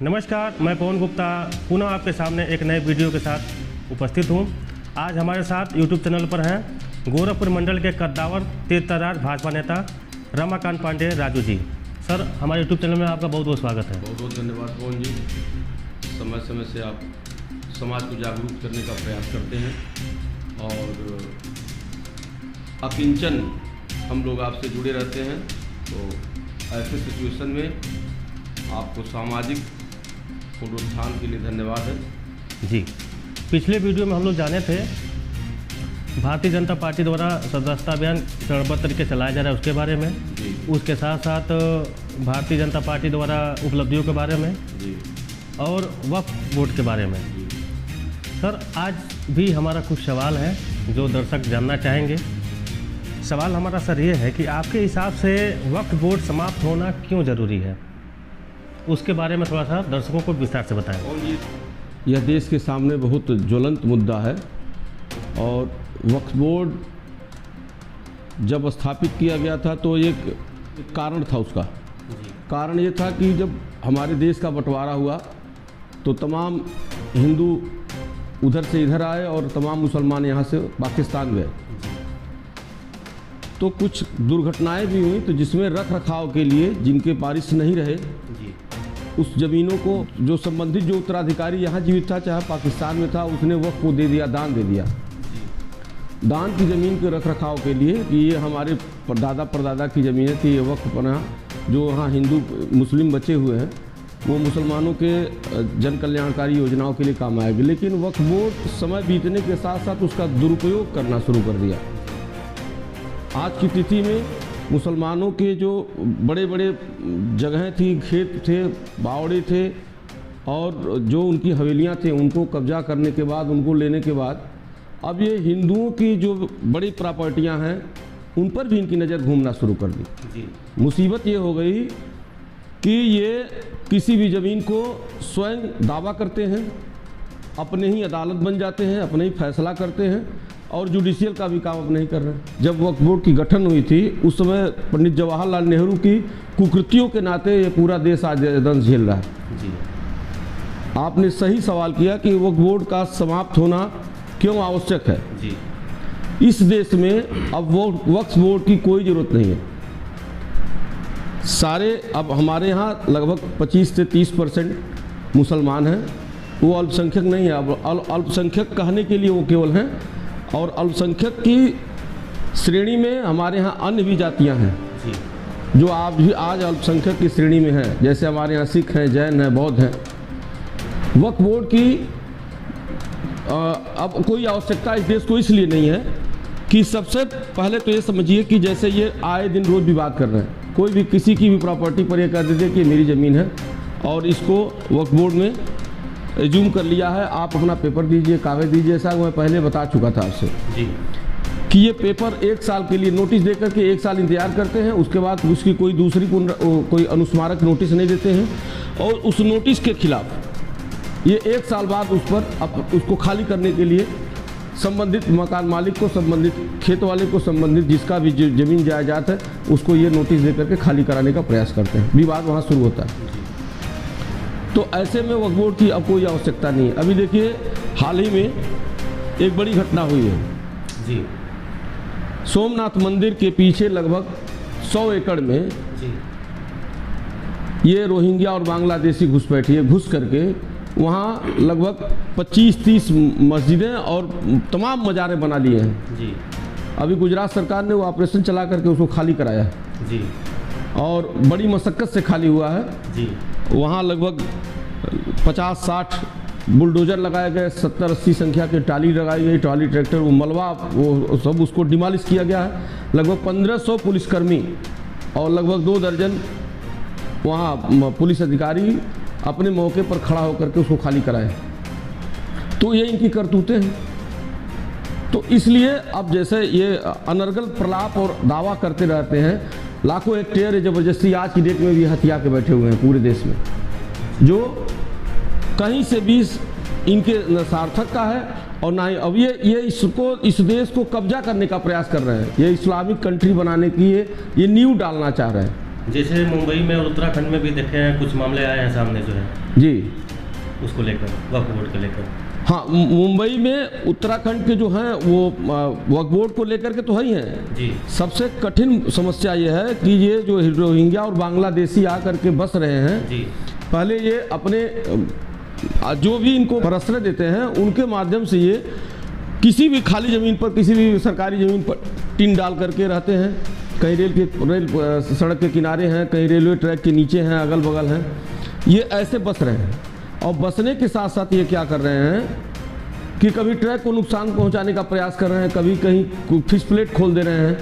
नमस्कार, मैं पवन गुप्ता पुनः आपके सामने एक नए वीडियो के साथ उपस्थित हूं। आज हमारे साथ यूट्यूब चैनल पर हैं गोरखपुर मंडल के कद्दावर तेज-तर्रार भाजपा नेता रमाकांत पांडे राजू जी। सर, हमारे यूट्यूब चैनल में आपका बहुत बहुत स्वागत है। बहुत बहुत धन्यवाद पवन जी। समय समय से आप समाज को जागरूक करने का प्रयास करते हैं और अकिंचन हम लोग आपसे जुड़े रहते हैं। तो ऐसे सिचुएशन में आपको सामाजिक पुनरुत्थान के लिए धन्यवाद है जी। पिछले वीडियो में हम लोग जाने थे भारतीय जनता पार्टी द्वारा सदस्यता अभियान चरणबद्ध तरीके से चलाया जा रहा है उसके बारे में जी। उसके साथ साथ भारतीय जनता पार्टी द्वारा उपलब्धियों के बारे में जी और वक्फ बोर्ड के बारे में। जी। सर, आज भी हमारा कुछ सवाल है जो दर्शक जानना चाहेंगे। सवाल हमारा सर ये है कि आपके हिसाब से वक्फ बोर्ड समाप्त होना क्यों ज़रूरी है, उसके बारे में थोड़ा सा दर्शकों को विस्तार से बताएं। और यह देश के सामने बहुत ज्वलंत मुद्दा है और वक्फ बोर्ड जब स्थापित किया गया था तो एक कारण था उसका। कारण ये था कि जब हमारे देश का बंटवारा हुआ तो तमाम हिंदू उधर से इधर आए और तमाम मुसलमान यहाँ से पाकिस्तान गए। तो कुछ दुर्घटनाएं भी हुई तो जिसमें रख रखाव के लिए जिनके वारिस नहीं रहे उस ज़मीनों को जो संबंधित जो उत्तराधिकारी यहाँ जीवित था चाहे पाकिस्तान में था उसने वक्फ को दे दिया, दान दे दिया। दान की ज़मीन के रख रखाव के लिए कि ये हमारे दादा परदादा की ज़मीनें थी, ये वक्फ पनाह जो वहाँ हिंदू मुस्लिम बचे हुए हैं वो मुसलमानों के जन कल्याणकारी योजनाओं के लिए काम आएगी। लेकिन वक्फ बोर्ड समय बीतने के साथ साथ उसका दुरुपयोग करना शुरू कर दिया। आज की तिथि में मुसलमानों के जो बड़े बड़े जगहें थी, खेत थे, बावड़े थे और जो उनकी हवेलियां थे उनको कब्जा करने के बाद, उनको लेने के बाद अब ये हिंदुओं की जो बड़ी प्रॉपर्टियां हैं उन पर भी इनकी नज़र घूमना शुरू कर दी। मुसीबत ये हो गई कि ये किसी भी ज़मीन को स्वयं दावा करते हैं, अपने ही अदालत बन जाते हैं, अपने ही फैसला करते हैं और जुडिशियल का भी काम अब नहीं कर रहे हैं। जब वक्फ बोर्ड की गठन हुई थी उस समय पंडित जवाहरलाल नेहरू की कुकृतियों के नाते ये पूरा देश आज दंश झेल रहा है। जी। आपने सही सवाल किया कि वक्फ बोर्ड का समाप्त होना क्यों आवश्यक है। जी। इस देश में अब वो वक्फ बोर्ड की कोई ज़रूरत नहीं है। सारे अब हमारे यहाँ लगभग 25 से 30% मुसलमान हैं, वो अल्पसंख्यक नहीं है। अब अल्पसंख्यक कहने के लिए वो केवल हैं और अल्पसंख्यक की श्रेणी में हमारे यहाँ अन्य भी जातियाँ हैं जी। जो आप भी आज अल्पसंख्यक की श्रेणी में हैं, जैसे हमारे यहाँ सिख हैं, जैन हैं, बौद्ध हैं। वक्फ बोर्ड की अब कोई आवश्यकता इस देश को इसलिए नहीं है कि सबसे पहले तो ये समझिए कि जैसे ये आए दिन रोज़ विवाद कर रहे हैं, कोई भी किसी की भी प्रॉपर्टी पर ये कह देते कि मेरी ज़मीन है और इसको वक्फ बोर्ड में एज्यूम कर लिया है, आप अपना पेपर दीजिए, कागज़ दीजिए। ऐसा मैं पहले बता चुका था आपसे जी कि ये पेपर 1 साल के लिए नोटिस देकर के 1 साल इंतजार करते हैं, उसके बाद उसकी कोई दूसरी कोई अनुस्मारक नोटिस नहीं देते हैं और उस नोटिस के खिलाफ ये 1 साल बाद उस पर उसको खाली करने के लिए संबंधित मकान मालिक को, संबंधित खेत वाले को, संबंधित जिसका भी ज़मीन जायदाद है उसको ये नोटिस देकर के खाली कराने का प्रयास करते हैं। विवाद वहाँ शुरू होता है। तो ऐसे में वक्फ बोर्ड की अब कोई आवश्यकता नहीं है। अभी देखिए हाल ही में एक बड़ी घटना हुई है जी। सोमनाथ मंदिर के पीछे लगभग 100 एकड़ में जी। ये रोहिंग्या और बांग्लादेशी घुसपैठिए घुस करके वहाँ लगभग 25-30 मस्जिदें और तमाम मज़ारें बना लिए हैं जी। अभी गुजरात सरकार ने वो ऑपरेशन चला करके उसको खाली कराया है जी। और बड़ी मशक्क़त से खाली हुआ है जी। वहाँ लगभग 50-60 बुलडोज़र लगाए गए, 70-80 संख्या के ट्राली लगाई गई, ट्राली ट्रैक्टर, वो मलबा वो सब उसको डिमॉलिश किया गया है। लगभग 1500 पुलिसकर्मी और लगभग 2 दर्जन वहाँ पुलिस अधिकारी अपने मौके पर खड़ा होकर के उसको खाली कराए। तो ये इनकी करतूतें हैं। तो इसलिए अब जैसे ये अनर्गल प्रलाप और दावा करते रहते हैं, लाखों हेक्टेयर ज़बरदस्ती आज की डेट में भी हथिया के बैठे हुए हैं पूरे देश में, जो कहीं से भी इनके न सार्थक का है और ना ही अब ये इस देश को कब्जा करने का प्रयास कर रहे हैं। ये इस्लामिक कंट्री बनाने की ये नींव डालना चाह रहे हैं। जैसे मुंबई में और उत्तराखंड में भी देखे हैं कुछ मामले आए हैं सामने जो है जी, उसको लेकर, वक्फ बोर्ड को लेकर। हाँ, मुंबई में उत्तराखंड के जो हैं वो वक्फ बोर्ड को लेकर के तो है ही हैं जी। सबसे कठिन समस्या ये है कि ये जो रोहिंग्या और बांग्लादेशी आकर के बस रहे हैं जी। पहले ये अपने जो भी इनको प्रश्रय देते हैं उनके माध्यम से ये किसी भी खाली ज़मीन पर, किसी भी सरकारी ज़मीन पर टीन डाल करके रहते हैं। कहीं रेल सड़क के किनारे हैं, कहीं रेलवे ट्रैक के नीचे हैं, अगल बगल हैं। ये ऐसे बस रहे हैं और बसने के साथ साथ ये क्या कर रहे हैं कि कभी ट्रैक को नुकसान पहुंचाने का प्रयास कर रहे हैं, कभी कहीं फिश प्लेट खोल दे रहे हैं।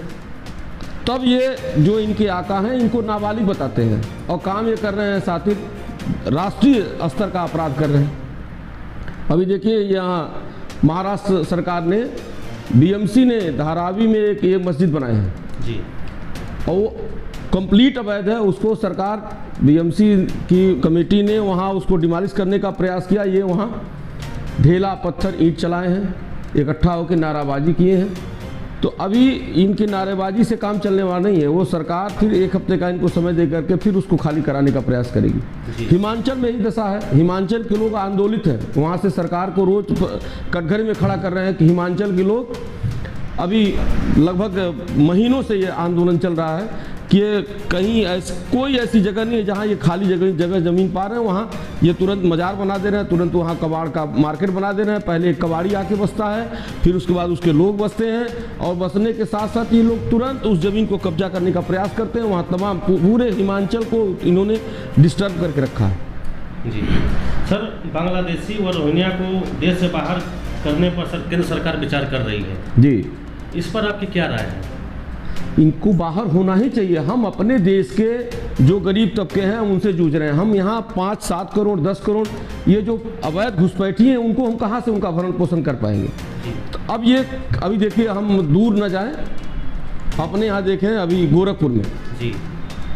तब ये जो इनके आका हैं इनको नाबालिग बताते हैं और काम ये कर रहे हैं, साथ ही राष्ट्रीय स्तर का अपराध कर रहे हैं। अभी देखिए यहाँ महाराष्ट्र सरकार ने, बीएमसी ने धारावी में एक मस्जिद बनाए हैं जी, और वो कंप्लीट अवैध है। उसको सरकार, बीएमसी की कमेटी ने वहाँ उसको डिमोलिश करने का प्रयास किया। ये वहाँ ढेला पत्थर ईंट चलाए हैं, इकट्ठा होकर नाराबाजी किए हैं। तो अभी इनकी नारेबाजी से काम चलने वाला नहीं है। वो सरकार फिर एक हफ्ते का इनको समय दे करके फिर उसको खाली कराने का प्रयास करेगी। हिमाचल में यही दशा है। हिमाचल के लोग आंदोलित हैं, वहाँ से सरकार को रोज कटघरे में खड़ा कर रहे हैं कि हिमाचल के लोग, अभी लगभग महीनों से ये आंदोलन चल रहा है कि कहीं कोई ऐसी जगह नहीं है जहाँ ये खाली जगह ज़मीन पा रहे हैं, वहाँ ये तुरंत मज़ार बना दे रहे हैं, तुरंत वहाँ कबाड़ का मार्केट बना दे रहे हैं। पहले एक कबाड़ी आके बसता है, फिर उसके बाद उसके लोग बसते हैं और बसने के साथ साथ ये लोग तुरंत उस ज़मीन को कब्जा करने का प्रयास करते हैं। वहाँ तमाम पूरे हिमाचल को इन्होंने डिस्टर्ब करके रखा है। जी सर, बांग्लादेशी और रोहिंग्या को देश से बाहर करने पर केंद्र सरकार विचार कर रही है जी, इस पर आपकी क्या राय है? इनको बाहर होना ही चाहिए। हम अपने देश के जो गरीब तबके हैं उनसे जूझ रहे हैं। हम यहाँ 5-7 करोड़ 10 करोड़ ये जो अवैध घुसपैठी हैं उनको हम कहाँ से उनका भरण पोषण कर पाएंगे? तो अब ये अभी देखिए, हम दूर न जाएं, अपने यहाँ देखें अभी गोरखपुर में जी,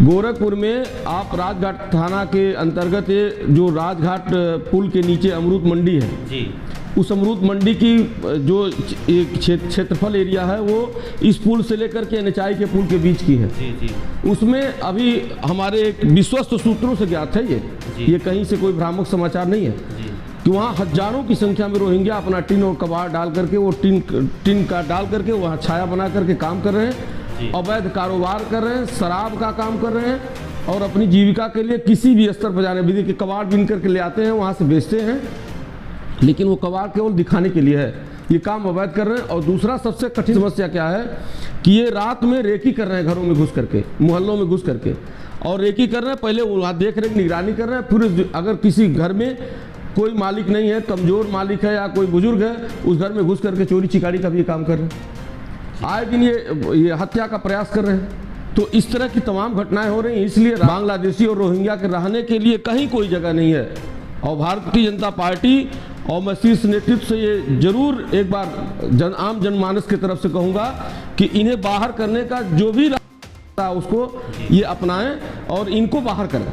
गोरखपुर में आप राजघाट थाना के अंतर्गत ये जो राजघाट पुल के नीचे अमरूद मंडी है जी, उस अमरूद मंडी की जो एक क्षेत्रफल एरिया है वो इस पुल से लेकर के NHI के पुल के बीच की है। जी जी। उसमें अभी हमारे एक विश्वस्त सूत्रों से ज्ञात है ये कहीं से कोई भ्रामक समाचार नहीं है कि वहाँ हजारों की संख्या में रोहिंग्या अपना टिन और कबाड़ डाल करके, वो टिन का डाल करके वहाँ छाया बना करके काम कर रहे हैं, अवैध कारोबार कर रहे हैं, शराब का काम कर रहे हैं और अपनी जीविका के लिए किसी भी स्तर पर जाने, विधि के कबाड़ बिन करके ले आते हैं, वहाँ से बेचते हैं, लेकिन वो कबाड़ केवल दिखाने के लिए है। ये काम अवैध कर रहे हैं। और दूसरा सबसे कठिन समस्या क्या है कि ये रात में रेकी कर रहे हैं, घरों में घुस करके, मोहल्लों में घुस करके, और रेकी कर रहे हैं। पहले वहाँ देख रेख निगरानी कर रहे हैं, फिर अगर किसी घर में कोई मालिक नहीं है, कमज़ोर मालिक है या कोई बुजुर्ग है, उस घर में घुस करके चोरी चिकारी का भी काम कर रहे हैं। आए दिन ये हत्या का प्रयास कर रहे हैं। तो इस तरह की तमाम घटनाएं हो रही हैं। इसलिए बांग्लादेशी और रोहिंग्या के रहने के लिए कहीं कोई जगह नहीं है। और भारतीय जनता पार्टी और मैं शीर्ष नेतृत्व से ये जरूर एक बार आम जनमानस की तरफ से कहूँगा कि इन्हें बाहर करने का जो भी रास्ता है उसको ये अपनाएं और इनको बाहर करें,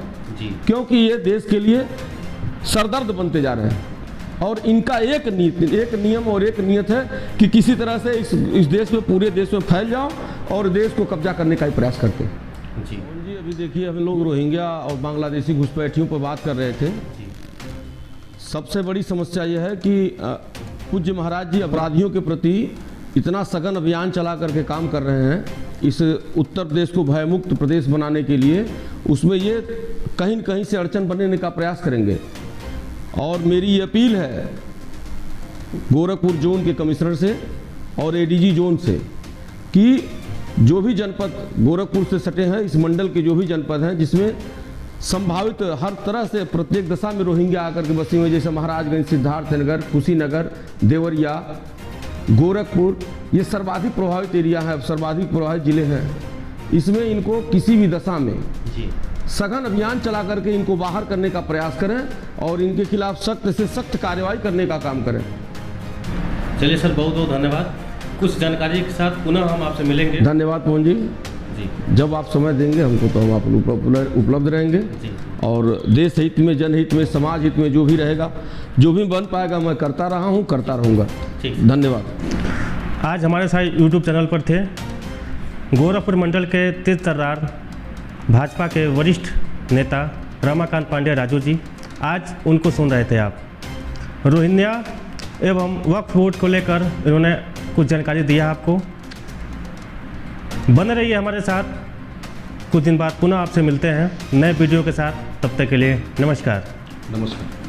क्योंकि ये देश के लिए सरदर्द बनते जा रहे हैं। और इनका एक नियम और एक नियत है कि किसी तरह से इस देश में, पूरे देश में फैल जाओ और देश को कब्जा करने का ही प्रयास करते हैं। जी, अभी देखिए, हम लोग रोहिंग्या और बांग्लादेशी घुसपैठियों पर बात कर रहे थे। सबसे बड़ी समस्या यह है कि पूज्य महाराज जी अपराधियों के प्रति इतना सघन अभियान चला करके काम कर रहे हैं इस उत्तर प्रदेश को भयमुक्त प्रदेश बनाने के लिए। उसमें ये कहीं न कहीं से अड़चन बनने का प्रयास करेंगे। और मेरी ये अपील है गोरखपुर जोन के कमिश्नर से और ADG जोन से कि जो भी जनपद गोरखपुर से सटे हैं, इस मंडल के जो भी जनपद हैं जिसमें संभावित हर तरह से प्रत्येक दशा में रोहिंग्या आकर के बसे हुए, जैसे महाराजगंज, सिद्धार्थनगर, कुशीनगर, देवरिया, गोरखपुर, ये सर्वाधिक प्रभावित एरिया है, सर्वाधिक प्रभावित जिले हैं। इसमें इनको किसी भी दशा में सघन अभियान चला करके इनको बाहर करने का प्रयास करें और इनके खिलाफ सख्त से सख्त कार्रवाई करने का काम करें। चलिए सर, बहुत बहुत धन्यवाद। कुछ जानकारी के साथ पुनः हम आपसे मिलेंगे। धन्यवाद पवन जी। जब आप समय देंगे हमको तो हम आप उपलब्ध रहेंगे। और देश हित में, जनहित में, समाज हित में जो भी रहेगा, जो भी बन पाएगा, मैं करता रहा हूँ, करता रहूँगा। धन्यवाद। आज हमारे साथ YouTube चैनल पर थे गोरखपुर मंडल के तेज तर्रार भाजपा के वरिष्ठ नेता रमाकांत पांडे राजू जी। आज उनको सुन रहे थे आप। रोहिंग्या एवं वक्फ बोर्ड को लेकर इन्होंने कुछ जानकारी दिया आपको। बने रहिए हमारे साथ, कुछ दिन बाद पुनः आपसे मिलते हैं नए वीडियो के साथ। तब तक के लिए नमस्कार। नमस्कार।